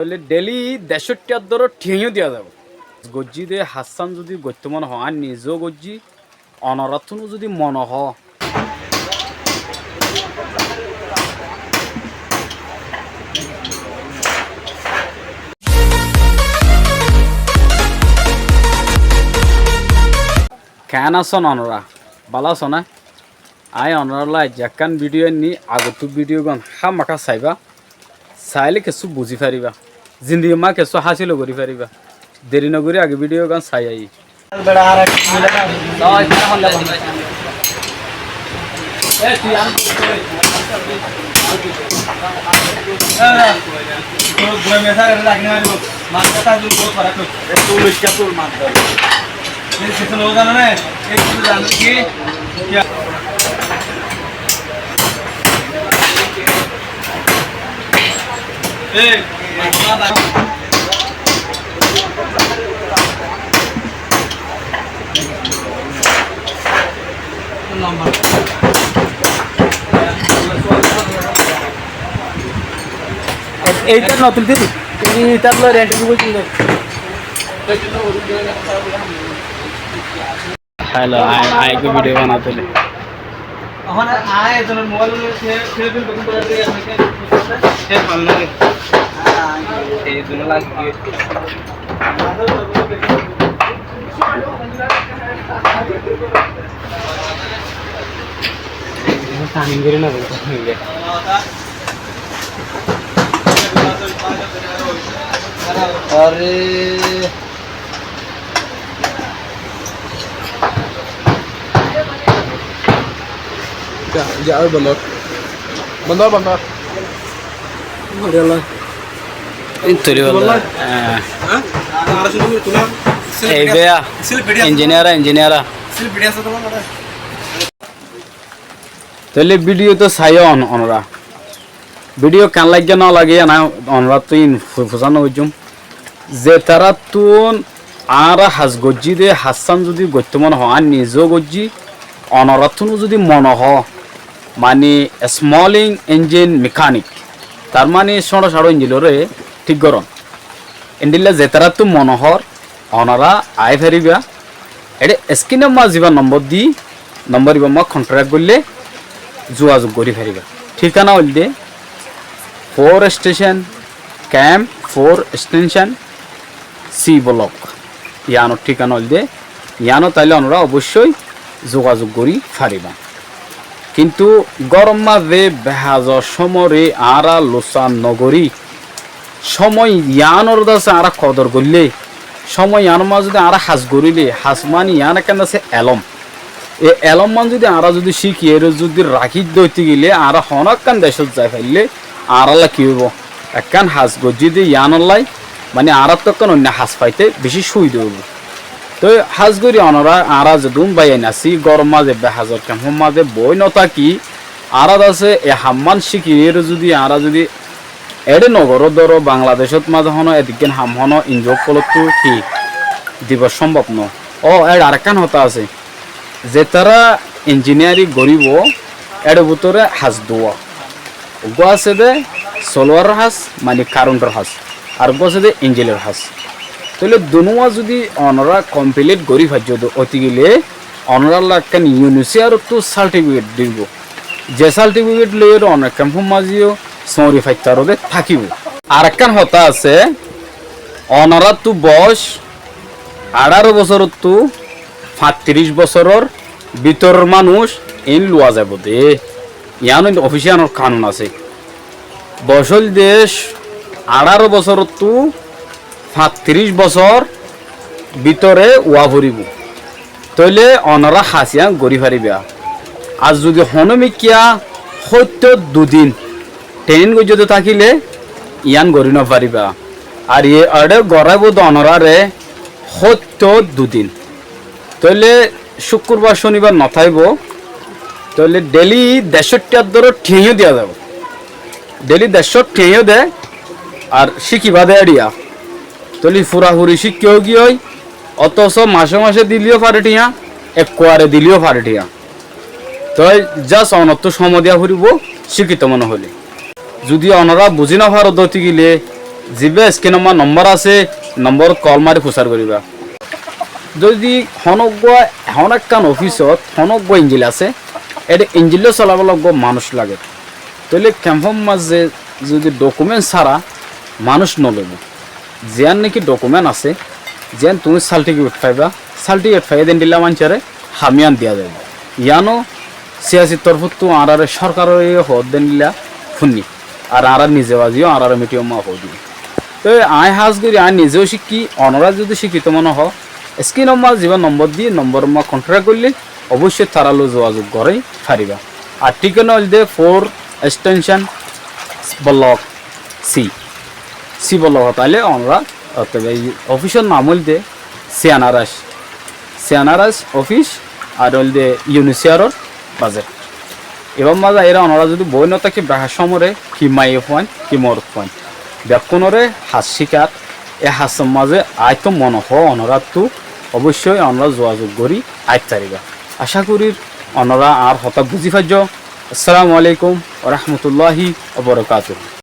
তাহলে ডেলি ৬৩ দর ঠিঁও দিয়া যাব গজ্জি দে হাসান যদি গত্য মন হ আর নিজেও গজ্জি অনরাথনও যদি মন হ কেন আসন অনরা বালা আছ না আই অনরালাই যেকান ভিডিও নি আগতো ভিডিও গান মাখা চাইবা চাইলে কিছু বুঝি পারিবা জিন্দিগি মা কিছু হাসিল করি পারিবা দেরি নকরি আগে ভিডিও গান চাই আই এইটা নতুন দিদি এইটা রেন্ট দিব হ্যালো আই को वीडियो बनाते ले এখন আয় এজনের মোবাইল ছেড়ে দিন তখন করে দিয়ে আমাকে সে ভালো লাগে এই জন্য লাগবে টাইম করে না বলতে হবে আরে Dạ bener. Bener bener. Adalah. Itu dia. Hah? Harus dulu tulang. Eh beya. Engineer. Sil video sa tulang ada. তাহলে ভিডিও তো চাইও অনরা ভিডিও কেন লাগে না লাগে না অনরা তুই ফুসানো হইজুম যে তারা তুন আর হাস গজ্জি দে হাসান যদি গত্য মন হ আর নিজেও গজ্জি অনরাথনও যদি মন হ মানে স্মলিং ইঞ্জিন মেকানিক তার মানে সড় সাড়ো ইঞ্জিনরে ঠিক গরম এন্ডিলে যে তারা তো মনোহর অনরা আই ফেরিবা এটা স্ক্রিনে মা যা নম্বর দি নম্বর ইবা মা কন্ট্রাক্ট করলে যোগাযোগ করি ফেরিবা ঠিকানা হল দে 4 station camp 4 extension C block ইয়ানো ঠিকানা হল দে ইয়ানো তাইলে আমরা অবশ্যই যোগাযোগ করি ফারিবা কিন্তু গরম মাঝে বেহাজর সমরে আরা লোসান নগরী সময় ইয়ানোর দাসে আরা কদর করলে সময় ইয়ানোর মাঝে যদি আরা হাজ করিলে হাজ মানে ইয়ান কেন আছে এলম এই এলম মান যদি আরা যদি শিখি এর যদি রাখি দইতে গেলে আরা হনকান দেশত যাই ফেললে আরালা কি হইব একখান হাজ গজি দিয়ে ইয়ানলাই মানে আরা তখন অন্য হাজ পাইতে বেশি সুবিধা হইব তো হাজ করি অনরা আরা যদুম বাই নাসি গরম মাঝে বেহাজর কেম মাঝে বই নথাকি আরাদ আছে এ হাম্মান শিখি এর যদি আরা যদি এডে নগর ধরো বাংলাদেশত মাঝে হন এদিকে হাম হন ইনজয় করতো কি দিব সম্ভব ন ও এর আরেকখান হতা আছে যে তারা ইঞ্জিনিয়ারিং গরিব এর ভিতরে হাজ দোয়া গো আছে দে সোলওয়ার হাজ মানে কারেন্টের হাজ আর গো আছে দে ইঞ্জিনের হাজ তাহলে দুনুয়া যদি অনরা কমপ্লিট করি ভাজ্য অতি গেলে অনরা লাগান ইউনিসিয়ার তো সার্টিফিকেট দিব যে সার্টিফিকেট লই অনেক ক্যাম্প মাঝিও সৌরি ফাইতারদে থাকিব আর একখান হতা আছে অনরা তো বয়স 18 বছর তো 35 বছরের ভিতরের মানুষ ইন লওয়া যাব দে ইয়ান অফিসিয়াল কানুন আছে বসল দেশ 18 বছর তো 35 বছর ভিতরে ওয়া ভরিব তইলে অনরা হাসিয়া গড়ি ফারিবা আর যদি হনমিকিয়া সত্য দুদিন ট্রেন গজতে থাকিলে ইয়ান গড়ি নপারিবা আর এ আড়ে গড়াইব অনরারে সত্য দুদিন তইলে শুক্রবার শনিবার নথাইব তইলে ডেলি ৬৩ দর ঠিঁও দিয়া যাব ডেলি ১৫০ ঠিঁও দে আর শিখিবা দে এড়িয়া তলি ফুরাফুরি শিক্ষেও কি হয় অথচ মাসে মাসে দিলেও পারে টিয়া এক কোয়ারে দিলেও পারে টিয়া তো জাস্ট অনত্ব সময় দিয়া ফুরিব শিক্ষিত মনে হলে যদি অনরা বুঝি না পারো দতি গেলে যিবে স্ক্রিন নম্বর আছে নম্বর কল মারি প্রচার করিবা যদি হনকান অফিসত হনজ্ঞ ইঞ্জিল আছে এটা ইঞ্জিলও চলাব লাগব মানুষ লাগে তাহলে ক্যাম্পের মাঝে যদি ডকুমেন্ট ছাড়া মানুষ নলব যেন নাকি ডকুমেন্ট আছে যেন তুমি সার্টিফিকেট পাইবা সার্টিফিকেট পাই দিন দিলা মানুষের হামিয়ান দিয়া যাবে ইয়ানো সিয়াসি তরফত তো আর সরকারের হদ দেন দিলা শুনি আর নিজে বাজিও আর মিটিও মা হো দিই তো আয় হাজ করি আয় নিজেও শিখি অনরা যদি শিক্ষিত মনে হয় স্ক্রিন নম্বর জীবন নম্বর দিয়ে নম্বর মা কন্ট্রাক্ট করলে অবশ্যই তারালো যোগাযোগ করেই পারিবা আর ঠিকানা হল দে 4 এক্সটেনশন ব্লক সি ব্লক তাইলে আমরা অফিসের নাম হল দে সিয়ানারাস অফিস আর হল দে ইউনিসিয়ারর বাজে এবং মাজা এরা ওনারা যদি বই ন থাকি ব্রাহার সমরে কি মাইয়ে পয়েন্ট কি মরত পয়েন্ট ব্যাকুণরে হাত শিকার এ হাসের মাঝে আয়তো মনে হয় ওনারা তো অবশ্যই আমরা যোগাযোগ করি আইত তারিবা আশা করি ওনারা আর হঠাৎ বুঝি পাইজ আসসালামু আলাইকুম ওয়া রাহমাতুল্লাহি ওয়া বারাকাতুহু।